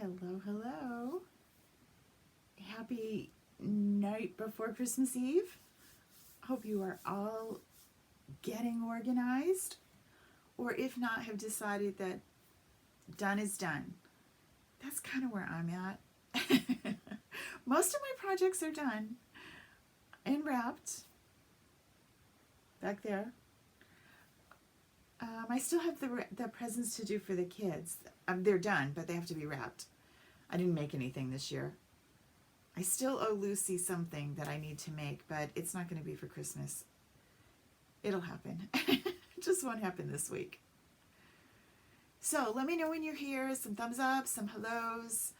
Hello, hello. Happy night before Christmas Eve. Hope you are all getting organized, or if not, have decided that done is done. That's kind of where I'm at. Most of my projects are done and wrapped back there. I still have the presents to do for the kids. They're done, but they have to be wrapped. I didn't make anything this year. I still owe Lucy something that I need to make, but it's not going to be for Christmas. It'll happen. It just won't happen this week. So let me know when you're here. Some thumbs up, some hellos.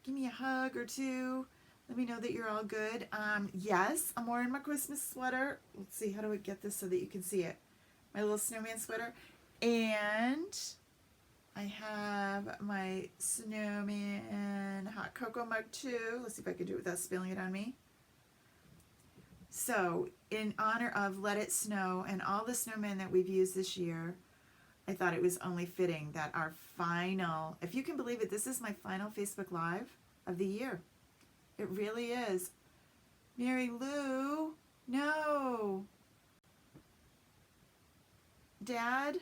Give me a hug or two. Let me know that you're all good. Yes, I'm wearing my Christmas sweater. Let's see, how do I get this so that you can see it? My little snowman sweater. And I have my snowman hot cocoa mug too. Let's see if I can do it without spilling it on me. So in honor of Let It Snow and all the snowmen that we've used this year, I thought it was only fitting that our final, if you can believe it, this is my final Facebook Live of the year. It really is. Mary Lou, no. Dad?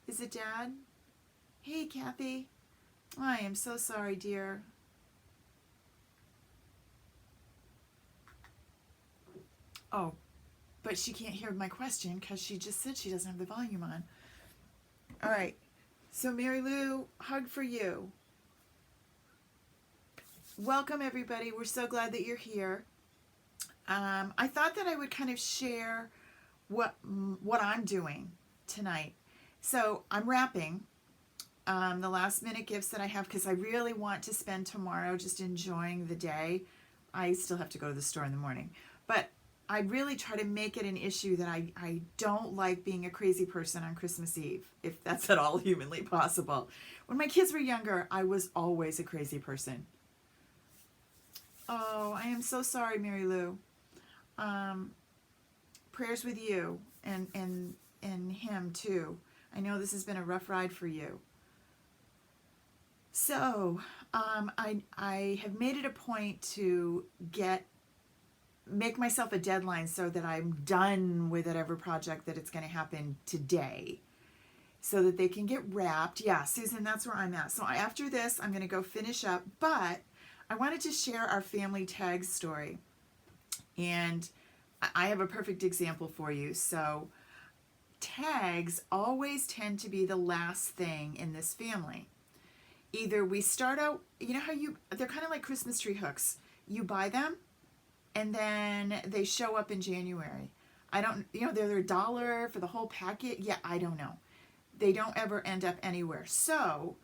Is it Dad? Hey, Kathy. I am so sorry, dear. Oh, but she can't hear my question because she just said she doesn't have the volume on. All right. So, Mary Lou, hug for you. Welcome, everybody. We're so glad that you're here. I thought that I would kind of share what I'm doing tonight. So I'm wrapping the last minute gifts that I have because I really want to spend tomorrow just enjoying the day. I still have to go to the store in the morning, but I really try to make it an issue that I don't like being a crazy person on Christmas Eve, if that's at all humanly possible. When my kids were younger, I was always a crazy person. Oh, I am so sorry, Mary Lou. Prayers with you and him too. I know this has been a rough ride for you. So I have made it a point to make myself a deadline so that I'm done with whatever project that it's going to happen today, so that they can get wrapped. Yeah, Susan, that's where I'm at. So after this, I'm going to go finish up, but I wanted to share our family tag story. And I have a perfect example for you. So tags always tend to be the last thing in this family. Either we start out, you know how they're kind of like Christmas tree hooks. You buy them and then they show up in January. They're $1 for the whole packet. Yeah, I don't know. They don't ever end up anywhere. So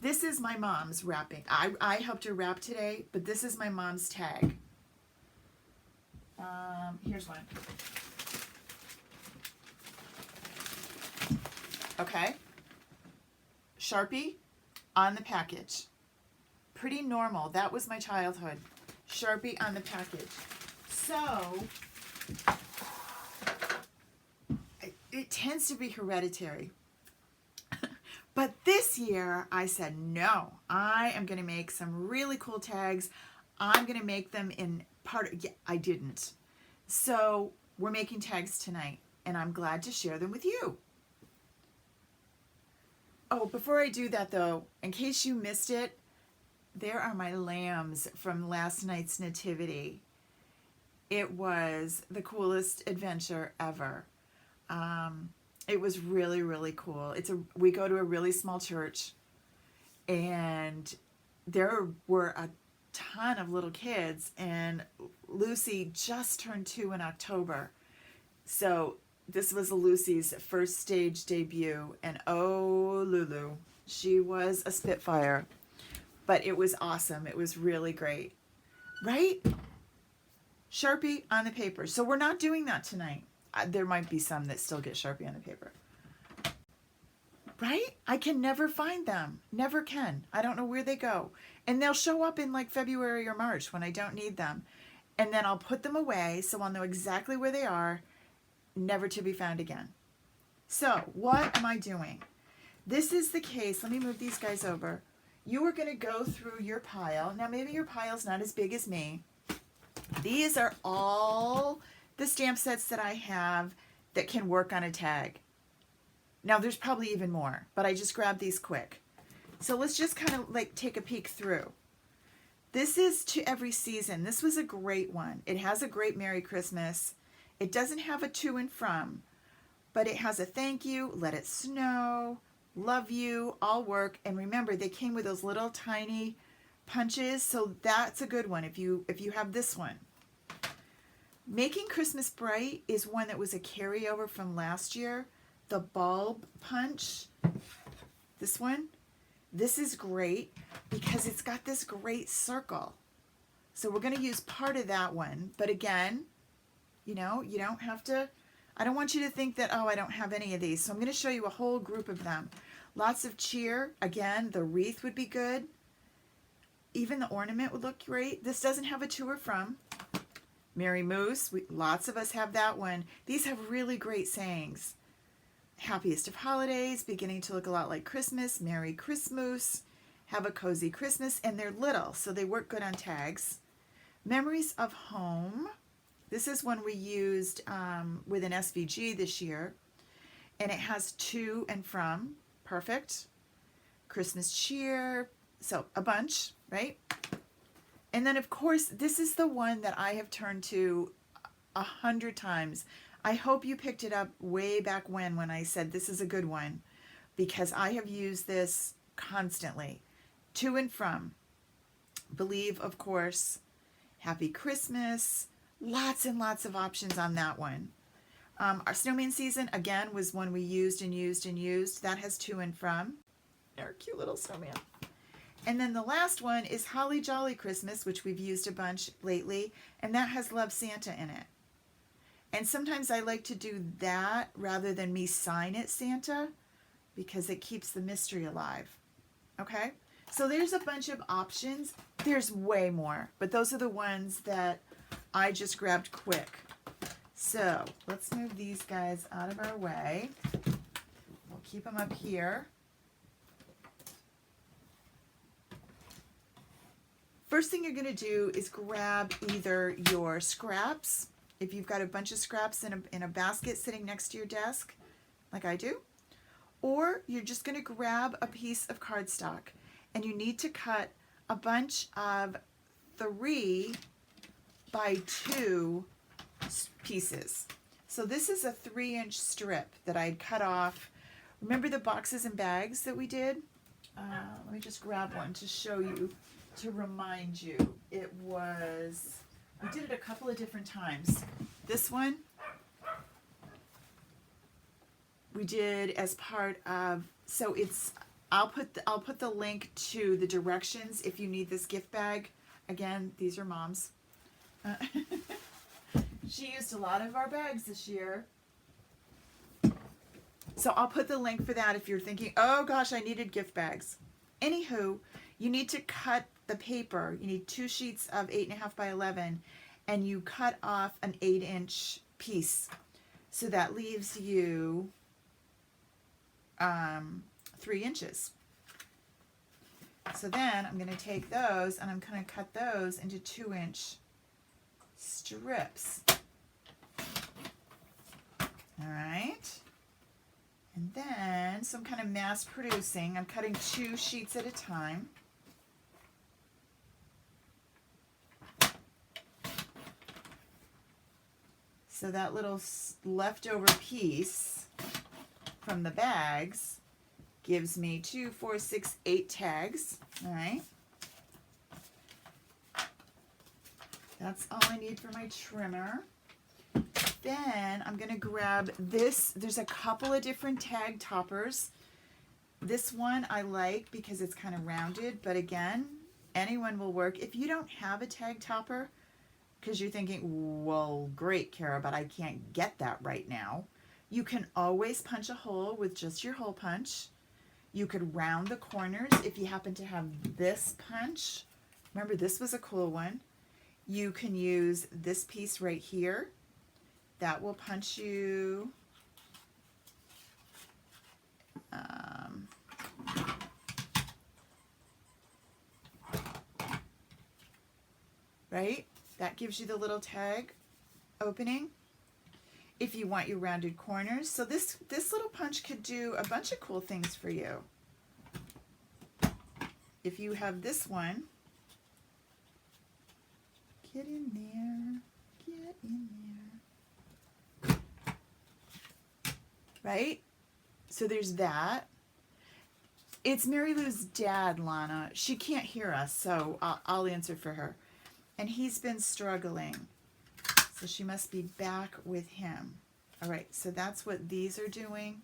this is my mom's wrapping. I helped her wrap today, but this is my mom's tag. Here's one. Okay. Sharpie on the package. Pretty normal. That was my childhood. Sharpie on the package. So, it tends to be hereditary. But this year, I said, no, I am going to make some really cool tags. I'm going to make them in I didn't. So we're making tags tonight, and I'm glad to share them with you. Oh, before I do that though, in case you missed it, there are my lambs from last night's nativity. It was the coolest adventure ever. It was really, really cool. We go to a really small church, and there were a ton of little kids, and Lucy just turned 2 in October. So this was Lucy's first stage debut, and oh, Lulu, she was a spitfire. But it was awesome. It was really great. Right? Sharpie on the paper. So we're not doing that tonight. There might be some that still get Sharpie on the paper. Right? I can never find them. Never can. I don't know where they go. And they'll show up in like February or March when I don't need them. And then I'll put them away so I'll know exactly where they are, never to be found again. So what am I doing? this is the case. Let me move these guys over. You are going to go through your pile. Now, maybe your pile's not as big as me. These are all the stamp sets that I have that can work on a tag. Now, there's probably even more, but I just grabbed these quick. So let's just kind of like take a peek through. This is to every season. This was a great one. It has a great Merry Christmas. It doesn't have a to and from, but it has a thank you, let it snow, love you, all work. And remember, they came with those little tiny punches, so that's a good one if you have this one. Making Christmas Bright is one that was a carryover from last year. The bulb punch, this one, this is great because it's got this great circle. So we're going to use part of that one, but again, you know, you don't have to, I don't want you to think that, oh, I don't have any of these. So I'm going to show you a whole group of them. Lots of cheer. Again, the wreath would be good. Even the ornament would look great. This doesn't have a to or from. Merry Moose. Lots of us have that one. These have really great sayings. Happiest of holidays, beginning to look a lot like Christmas. Merry Christmas. Have a cozy Christmas. And they're little, so they work good on tags. Memories of Home. This is one we used with an SVG this year. And it has to and from. Perfect. Christmas cheer. So a bunch, right? And then, of course, this is the one that I have turned to 100 times. I hope you picked it up way back when I said this is a good one, because I have used this constantly. To and from. Believe, of course. Happy Christmas. Lots and lots of options on that one. Our snowman season, again, was one we used and used and used. That has to and from. They're a cute little snowman. And then the last one is Holly Jolly Christmas, which we've used a bunch lately, and that has Love Santa in it. And sometimes I like to do that rather than me sign it Santa, because it keeps the mystery alive. Okay? So there's a bunch of options. There's way more, but those are the ones that I just grabbed quick. So let's move these guys out of our way. We'll keep them up here. First thing you're going to do is grab either your scraps, if you've got a bunch of scraps in a basket sitting next to your desk, like I do, or you're just going to grab a piece of cardstock, and you need to cut a bunch of 3 by 2 pieces. So this is a 3-inch strip that I'd cut off. Remember the boxes and bags that we did? Let me just grab one to show you, to remind you. It was, we did it a couple of different times. This one we did as part of, so it's, I'll put the link to the directions if you need this gift bag. Again, these are Mom's. She used a lot of our bags this year. So I'll put the link for that if you're thinking, oh gosh, I needed gift bags. Anywho, you need to cut the paper. You need 2 sheets of 8.5 by 11, and you cut off an 8-inch piece. So that leaves you 3 inches. So then I'm going to take those and I'm going to cut those into 2-inch strips. All right. And then, so I'm kind of mass producing. I'm cutting 2 sheets at a time. So that little leftover piece from the bags gives me 2, 4, 6, 8 tags. All right. That's all I need for my trimmer. Then I'm going to grab this. There's a couple of different tag toppers. This one I like because it's kind of rounded, but again, anyone will work. If you don't have a tag topper, because you're thinking, well, great, Kara, but I can't get that right now, you can always punch a hole with just your hole punch. You could round the corners if you happen to have this punch. Remember, this was a cool one. You can use this piece right here. That will punch you right? That gives you the little tag opening. If you want your rounded corners. So this little punch could do a bunch of cool things for you. If you have this one, get in there, get in there. Right? So there's that. It's Mary Lou's dad, Lana. She can't hear us, so I'll answer for her. And he's been struggling. So she must be back with him. All right, so that's what these are doing.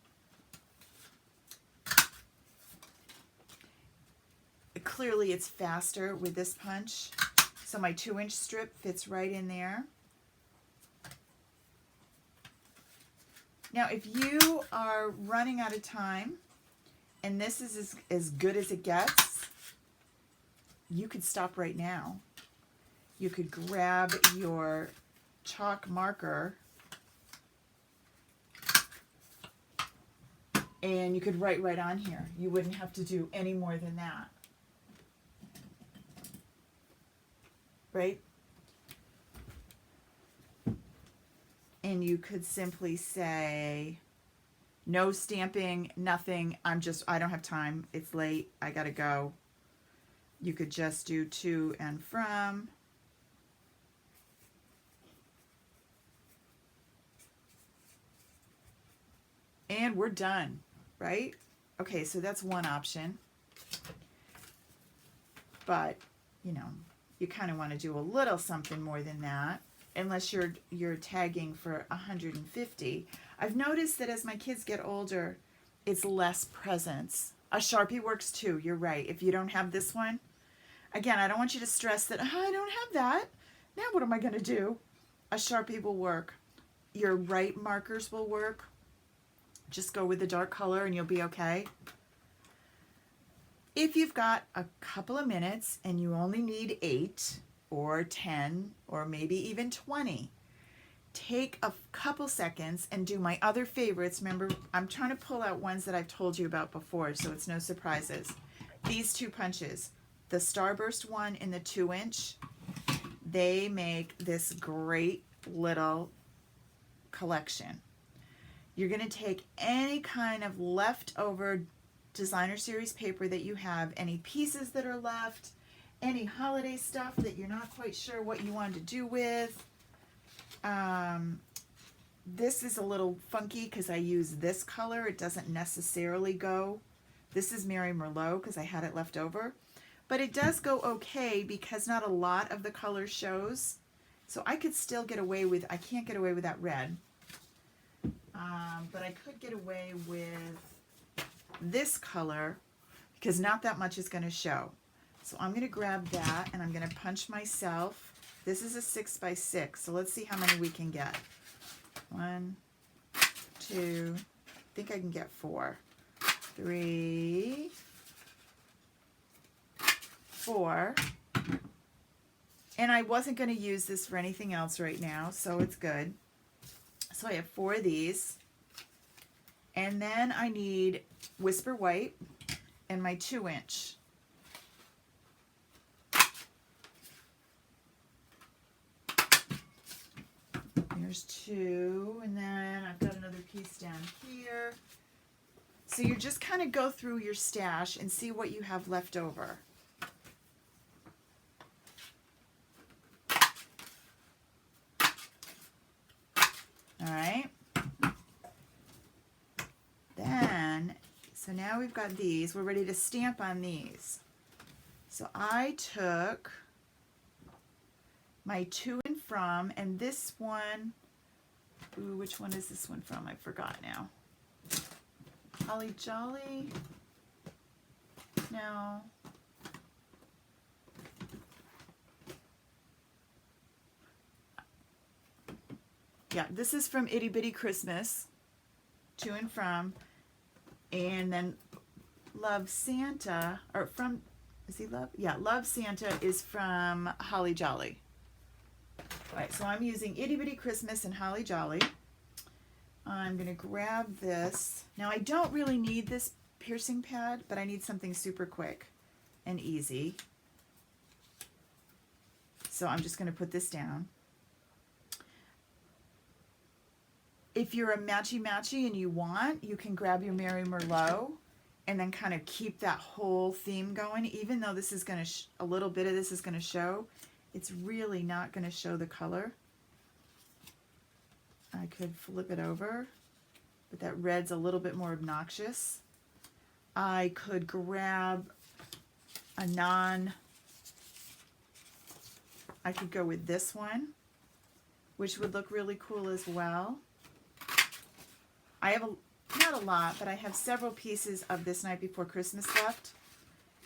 Clearly it's faster with this punch. So my 2-inch strip fits right in there. Now, if you are running out of time, and this is as good as it gets, you could stop right now. You could grab your chalk marker and you could write right on here. You wouldn't have to do any more than that. Right? And you could simply say, no stamping, nothing. I don't have time. It's late. I gotta go. You could just do to and from. And we're done, right? Okay, so that's one option. But, you know, you kind of want to do a little something more than that, unless you're tagging for 150. I've noticed that as my kids get older, it's less presence. A Sharpie works too, you're right. If you don't have this one, again, I don't want you to stress that, I don't have that. Now what am I going to do? A Sharpie will work. Your right markers will work. Just go with the dark color and you'll be okay. If you've got a couple of minutes and you only need 8 or 10 or maybe even 20, take a couple seconds and do my other favorites. Remember, I'm trying to pull out ones that I've told you about before, so it's no surprises. These two punches, the Starburst one and the 2-inch, they make this great little collection. You're going to take any kind of leftover designer series paper that you have, any pieces that are left, any holiday stuff that you're not quite sure what you want to do with. This is a little funky because I use this color. It doesn't necessarily go. This is Mary Merlot because I had it left over. But it does go okay because not a lot of the color shows. So I could still get away with, I can't get away with that red. But I could get away with this color because not that much is going to show. So I'm going to grab that and I'm going to punch myself. This is a 6x6, so let's see how many we can get. 1, 2, I think I can get 4, 3, 4. And I wasn't going to use this for anything else right now, so it's good. So I have 4 of these. And then I need Whisper White and my 2-inch. There's 2, and then I've got another piece down here. So you just kind of go through your stash and see what you have left over. All right. Then, so now we've got these. We're ready to stamp on these. So I took my to and from, and this one, ooh, which one is this one from? I forgot now. Holly Jolly? No. Yeah, this is from Itty Bitty Christmas, to and from, and then Love Santa, or from, is he Love? Yeah, Love Santa is from Holly Jolly. All right, so I'm using Itty Bitty Christmas and Holly Jolly. I'm going to grab this. Now, I don't really need this piercing pad, but I need something super quick and easy. So I'm just going to put this down. If you're a matchy-matchy and you want, you can grab your Mary Merlot and then kind of keep that whole theme going. Even though this is going to, a little bit of this is going to show, it's really not going to show the color. I could flip it over, but that red's a little bit more obnoxious. I could grab a I could go with this one, which would look really cool as well. I have not a lot, but I have several pieces of This Night Before Christmas left,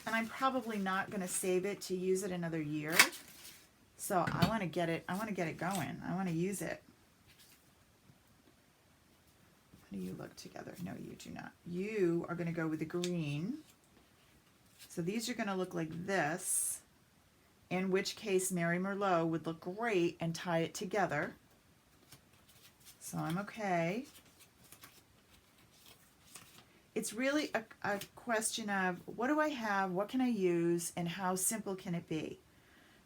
and I'm probably not going to save it to use it another year. So I want to get it going. I want to use it. How do you look together? No, you do not. You are going to go with the green. So these are going to look like this, in which case Mary Merlot would look great and tie it together. So I'm okay. It's really a question of what do I have, what can I use, and how simple can it be?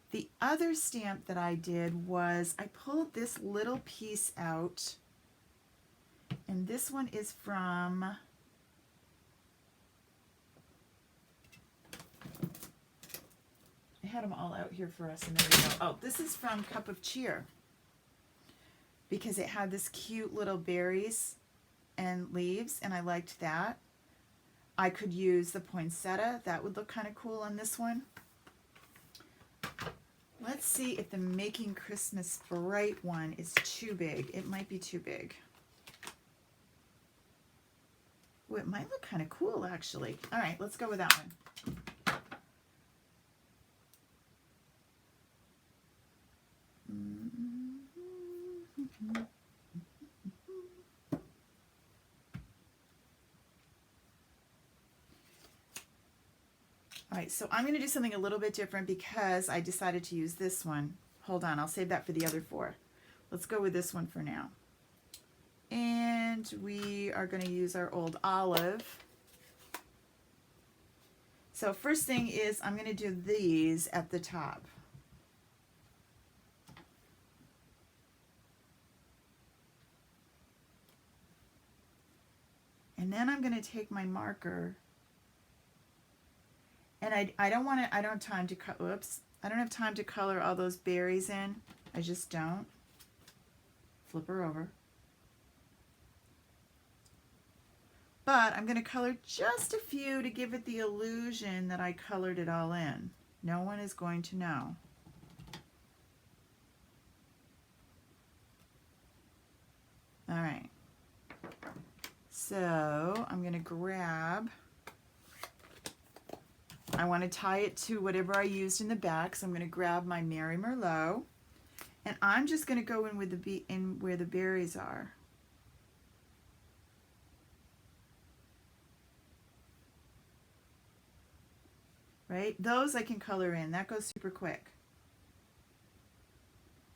The other stamp that I did was I pulled this little piece out, and this one is from, I had them all out here for us, and there we go. Oh, this is from Cup of Cheer, because it had this cute little berries and leaves, and I liked that. I could use the poinsettia. That would look kind of cool on this one. Let's see if the Making Christmas Bright one is too big. It might be too big. Ooh, it might look kind of cool, actually. All right, let's go with that one. All right, so I'm going to do something a little bit different because I decided to use this one. Hold on, I'll save that for the other four. Let's go with this one for now. And we are going to use our Old Olive. So first thing is I'm going to do these at the top. And then I'm going to take my marker, and I don't want to, I don't have time to cut, whoops, I don't have time to color all those berries in. I just don't. Flip her over. But I'm going to color just a few to give it the illusion that I colored it all in. No one is going to know. All right. So I'm going to grab, I want to tie it to whatever I used in the back, so I'm going to grab my Mary Merlot, and I'm just going to go in with in where the berries are. Right? Those I can color in. That goes super quick.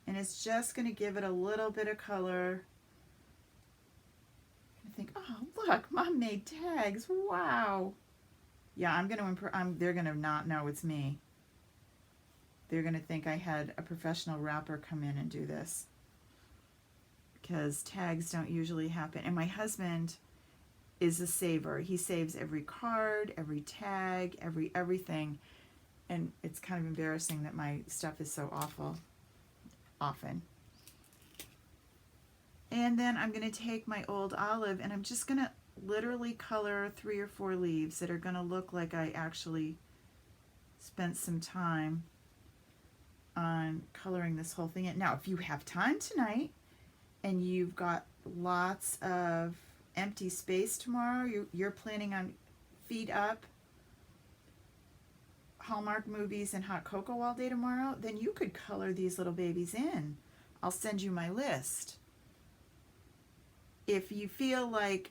And it's just going to give it a little bit of color. I think, oh, look, Mom made tags. Wow. Yeah, I'm going to they're going to not know it's me. They're going to think I had a professional wrapper come in and do this, because tags don't usually happen. And my husband is a saver. He saves every card, every tag, everything. And it's kind of embarrassing that my stuff is so awful often. And then I'm going to take my Old Olive, and I'm just going to literally color 3 or 4 leaves that are going to look like I actually spent some time on coloring this whole thing in. Now, if you have time tonight and you've got lots of empty space tomorrow, you're planning on feet up, Hallmark movies, and hot cocoa all day tomorrow, then you could color these little babies in. I'll send you my list. If you feel like,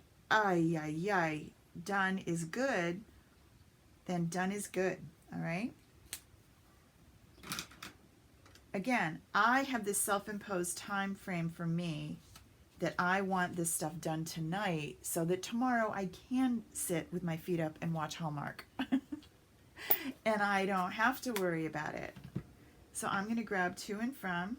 done is good, then done is good, all right? Again, I have this self-imposed time frame for me that I want this stuff done tonight so that tomorrow I can sit with my feet up and watch Hallmark. And I don't have to worry about it. So I'm going to grab to and from.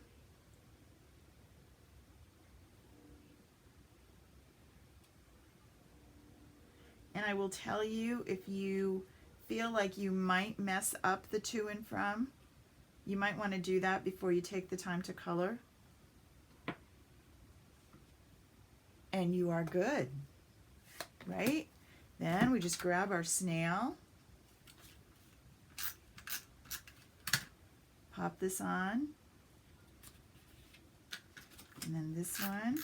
And I will tell you, if you feel like you might mess up the to and from, you might want to do that before you take the time to color. And you are good, right? Then we just grab our snail, pop this on, and then this one.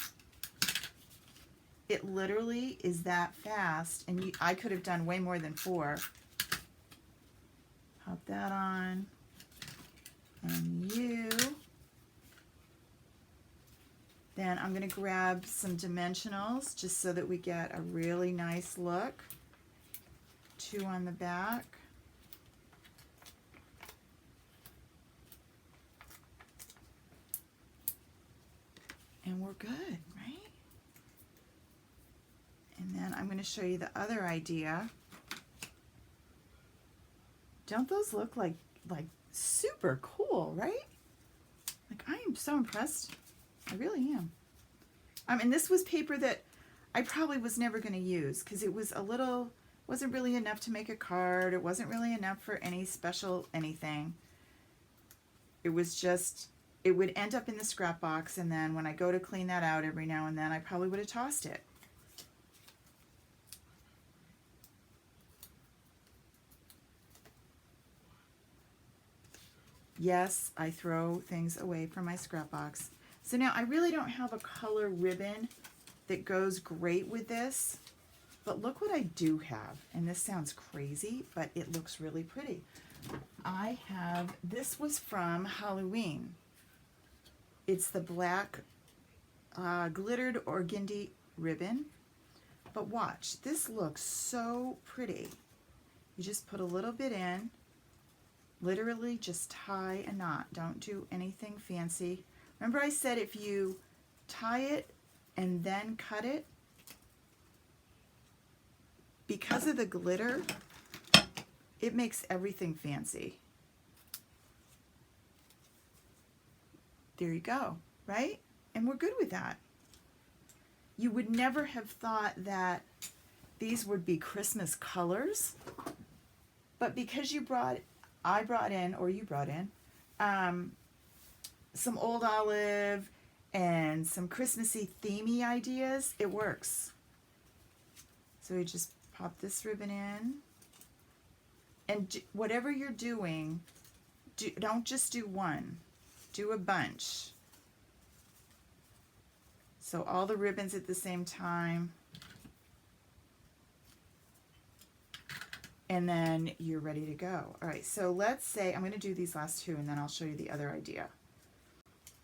It literally is that fast, and I could have done way more than 4. Pop that on, and you. Then I'm going to grab some dimensionals just so that we get a really nice look. 2 on the back. And we're good, right? And then I'm going to show you the other idea. Don't those look like super cool, right? Like, I am so impressed. I really am. And this was paper that I probably was never going to use because it was wasn't really enough to make a card. It wasn't really enough for any special anything. It was just, it would end up in the scrap box, and then when I go to clean that out every now and then, I probably would have tossed it. Yes, I throw things away from my scrap box. So now I really don't have a color ribbon that goes great with this, but look what I do have. And this sounds crazy, but it looks really pretty. I have, this was from Halloween. It's the black glittered organdy ribbon. But watch, this looks so pretty. You just put a little bit in, literally just tie a knot. Don't do anything fancy. Remember I said if you tie it and then cut it, because of the glitter, it makes everything fancy. There you go, right? And we're good with that. You would never have thought that these would be Christmas colors, but because I brought in some old olive and some Christmassy themey ideas, it works. So we just pop this ribbon in, and whatever you're doing, don't just do one, do a bunch. So all the ribbons at the same time, and then you're ready to go. All right, so let's say I'm going to do these last 2, and then I'll show you the other idea.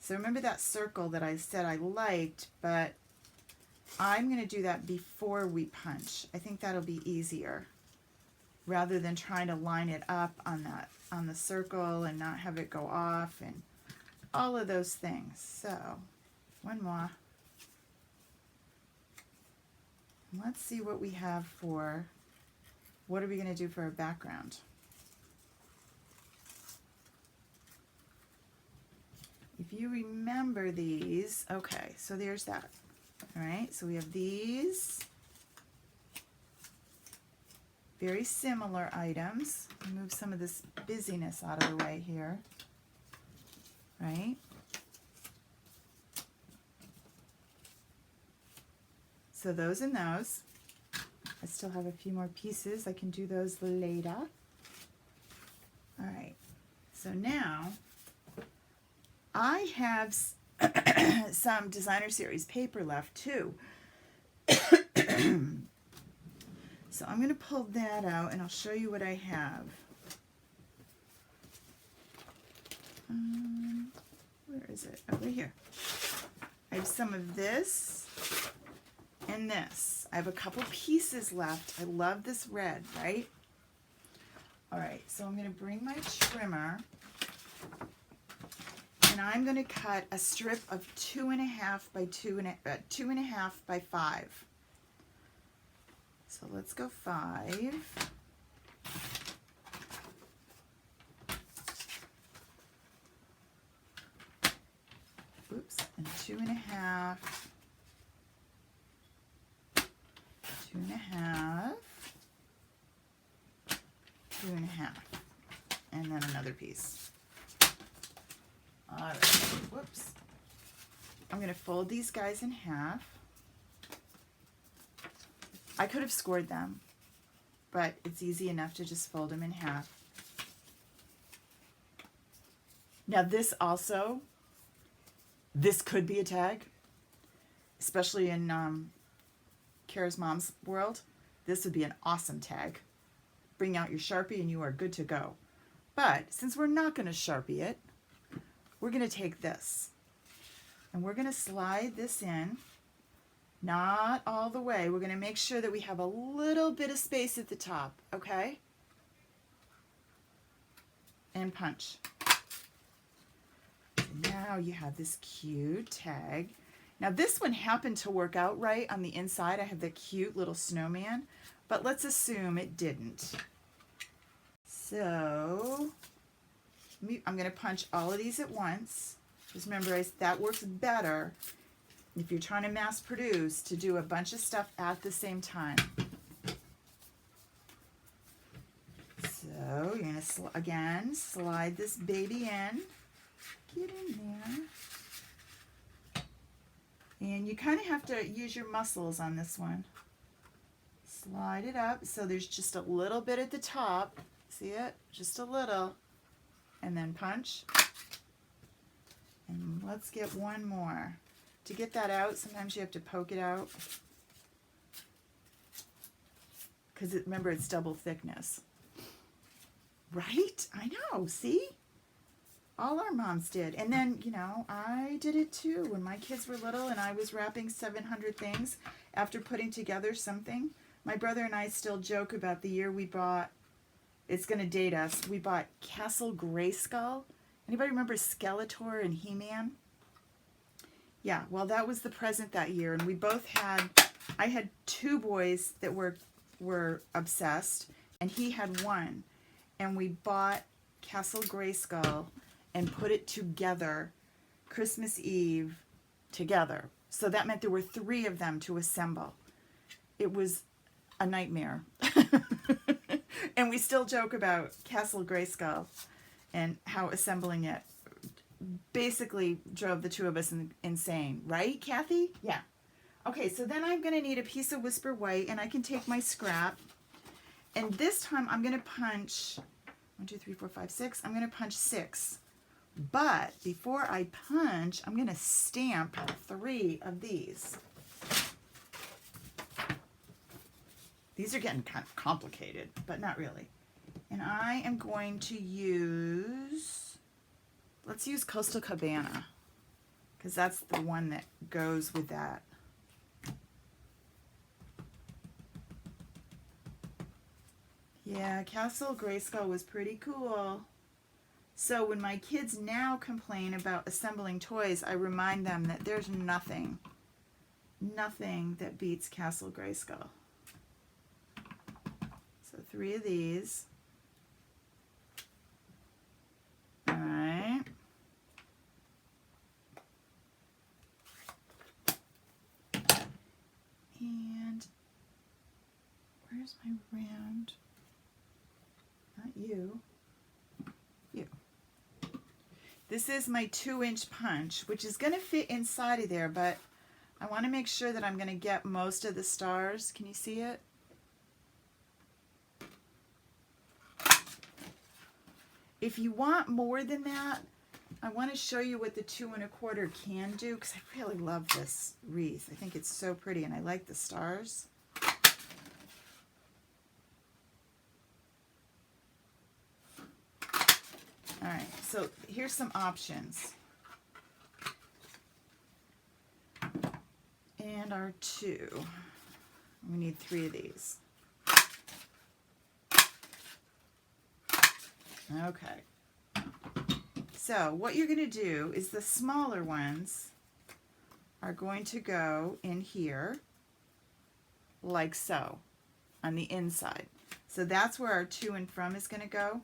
So remember that circle that I said I liked, but I'm going to do that before we punch. I think that'll be easier rather than trying to line it up on the circle and not have it go off and all of those things. So one more. Let's see what we have for, what are we going to do for our background? If you remember these, okay, so there's that. All right, so we have these very similar items. Move some of this busyness out of the way here, right? So those and those. I still have a few more pieces. I can do those later. All right, so now I have some Designer Series paper left too. So I'm going to pull that out and I'll show you what I have. Where is it? Over here. I have some of this and this. I have a couple pieces left. I love this red, right? All right, so I'm going to bring my trimmer and I'm going to cut a strip of 2.5 by 2.5 by 5. So let's go 5. 1/2, 2.5, 2.5, and then another piece. All right, whoops. I'm going to fold these guys in half. I could have scored them, but it's easy enough to just fold them in half. Now this could be a tag, especially in Kara's mom's world. This would be an awesome tag. Bring out your Sharpie and you are good to go. But since we're not going to Sharpie it, we're going to take this and we're going to slide this in, not all the way. We're going to make sure that we have a little bit of space at the top, okay? And punch. Now you have this cute tag. Now this one happened to work out right on the inside. I have the cute little snowman, but let's assume it didn't. So I'm going to punch all of these at once. Just remember, that works better if you're trying to mass produce, to do a bunch of stuff at the same time. So you're going to, again, slide this baby in. Get in there. And you kind of have to use your muscles on this one. Slide it up so there's just a little bit at the top. See it? Just a little. And then punch. And let's get one more. To get that out, sometimes you have to poke it out. Because remember, it's double thickness. Right? I know, see? All our moms did. And then, you know, I did it too when my kids were little and I was wrapping 700 things after putting together something. My brother and I still joke about the year we bought, it's going to date us, we bought Castle Grayskull. Anybody remember Skeletor and He-Man? Yeah, well, that was the present that year. And we both had, I had 2 boys that were obsessed, and he had 1. And we bought Castle Grayskull and put it together Christmas Eve together. So that meant there were 3 of them to assemble. It was a nightmare. And we still joke about Castle Grayskull and how assembling it basically drove the 2 of us insane. Right, Kathy? Yeah. Okay, so then I'm going to need a piece of Whisper White, and I can take my scrap. And this time I'm going to punch 1, 2, 3, 4, 5, 6. I'm going to punch 6. But before I punch, I'm going to stamp 3 of these. These are getting kind of complicated, but not really. And I am going to use, let's use Coastal Cabana, because that's the one that goes with that. Yeah, Castle Grayskull was pretty cool. So when my kids now complain about assembling toys, I remind them that there's nothing that beats Castle Grayskull. So 3 of these. All right. And where's my round? Not you. You. This is my 2-inch punch, which is going to fit inside of there, but I want to make sure that I'm going to get most of the stars. Can you see it? If you want more than that, I want to show you what the 2 1/4 can do, because I really love this wreath. I think it's so pretty, and I like the stars. All right, so here's some options. And our 2. We need 3 of these. Okay. So what you're going to do is the smaller ones are going to go in here like so on the inside. So that's where our to and from is going to go.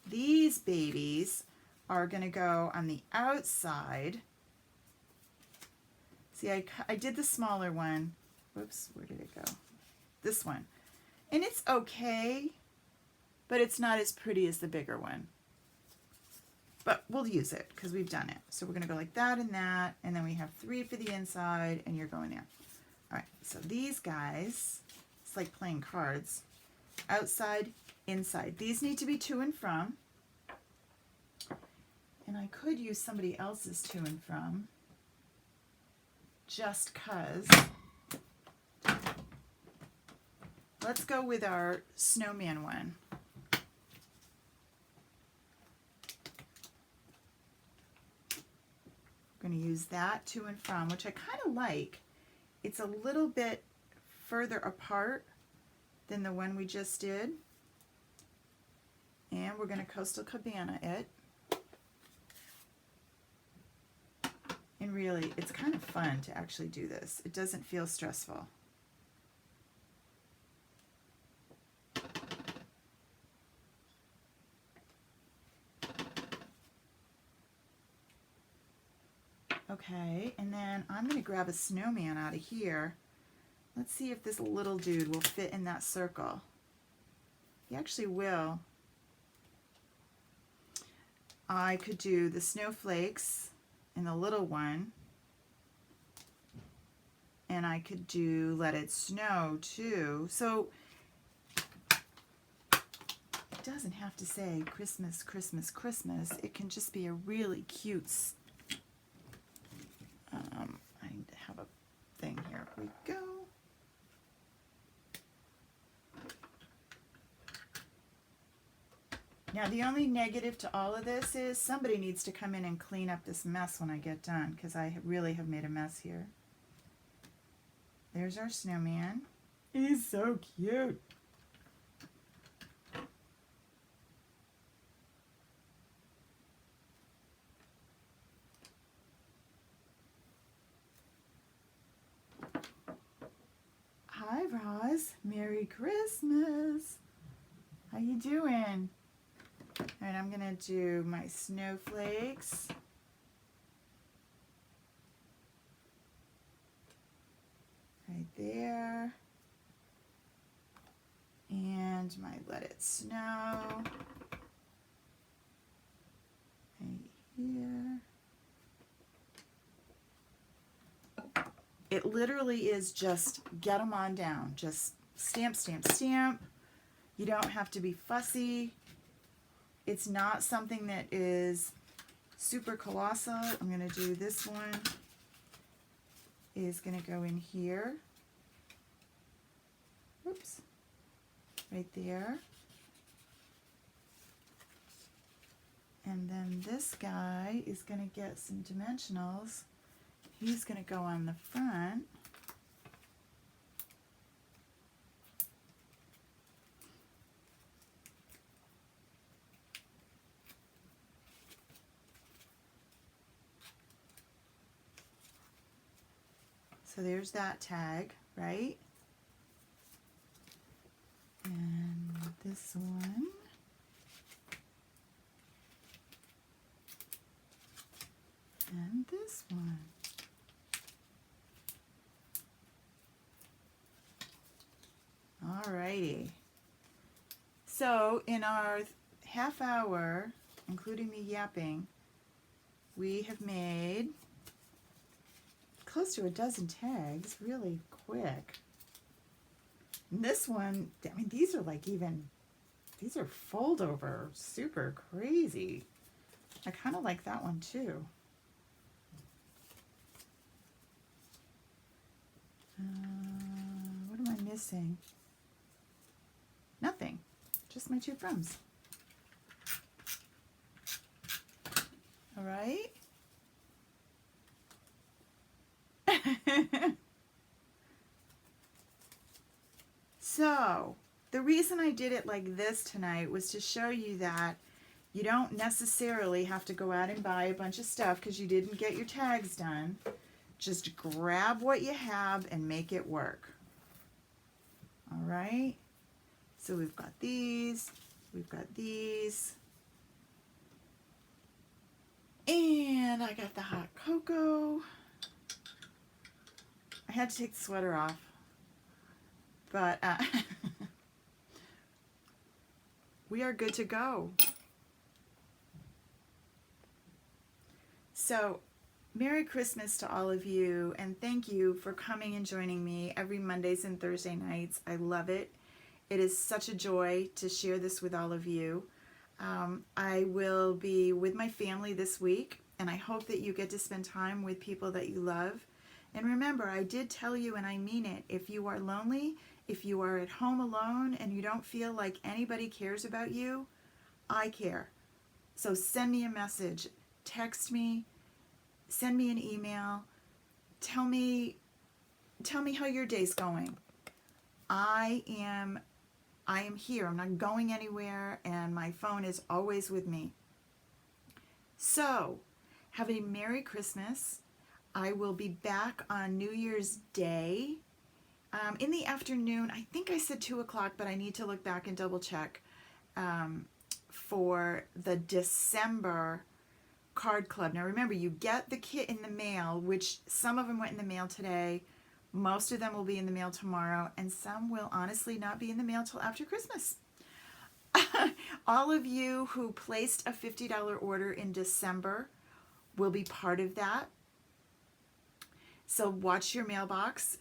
These babies are going to go on the outside See, I did the smaller one. Whoops, where did it go? This one. And it's okay, but it's not as pretty as the bigger one. But we'll use it because we've done it. So we're going to go like that, and then we have 3 for the inside, and you're going there. All right, so these guys, it's like playing cards. Outside, inside. These need to be to and from. And I could use somebody else's to and from, just because. Let's go with our snowman one. I'm going to use that to and from, which I kind of like. It's a little bit further apart than the one we just did. And we're going to Coastal Cabana it. And really, it's kind of fun to actually do this. It doesn't feel stressful. Okay, and then I'm going to grab a snowman out of here. Let's see if this little dude will fit in that circle. He actually will. I could do the snowflakes in the little one. And I could do Let It Snow too. So it doesn't have to say Christmas, Christmas, Christmas. It can just be a really cute I need to have a thing here. Here we go. Now the only negative to all of this is somebody needs to come in and clean up this mess when I get done, because I really have made a mess here. There's our snowman. He's so cute. Hi, Roz. Merry Christmas. How you doing? All right, I'm going to do my snowflakes. Right there. And my Let It Snow. Right here. It literally is just get them on down. Just stamp, stamp, stamp. You don't have to be fussy. It's not something that is super colossal. I'm going to do this one. Is going to go in here. Whoops. Right there. And then this guy is going to get some dimensionals. He's going to go on the front. So there's that tag, right? And this one. And this one. Alrighty. So in our half hour, including me yapping, we have made close to a dozen tags really quick. And this one, I mean, these are like these are fold over, super crazy. I kind of like that one too. What am I missing? Nothing, just my 2 frums. All right. So the reason I did it like this tonight was to show you that you don't necessarily have to go out and buy a bunch of stuff because you didn't get your tags done. Just grab what you have and make it work. All right. So we've got these, we've got these, and I got the hot cocoa. I had to take the sweater off, but we are good to go. So, Merry Christmas to all of you, and thank you for coming and joining me every Mondays and Thursday nights. I love it. It is such a joy to share this with all of you. I will be with my family this week, and I hope that you get to spend time with people that you love. And remember, I did tell you, and I mean it, if you are lonely, if you are at home alone and you don't feel like anybody cares about you, I care. So send me a message, text me, send me an email, tell me how your day's going. I am here. I'm not going anywhere, and my phone is always with me. So, have a Merry Christmas. I will be back on New Year's Day in the afternoon. I think I said 2 o'clock, but I need to look back and double check for the December card club. Now remember, you get the kit in the mail, which some of them went in the mail today. Most of them will be in the mail tomorrow, and some will honestly not be in the mail till after Christmas. All of you who placed a $50 order in December will be part of that. So watch your mailbox,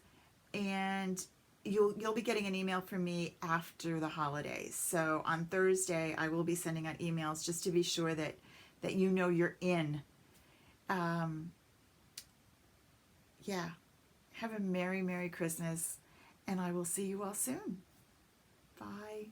and you'll be getting an email from me after the holidays. So on Thursday, I will be sending out emails just to be sure that you know you're in. Yeah. Have a Merry Christmas, and I will see you all soon. Bye.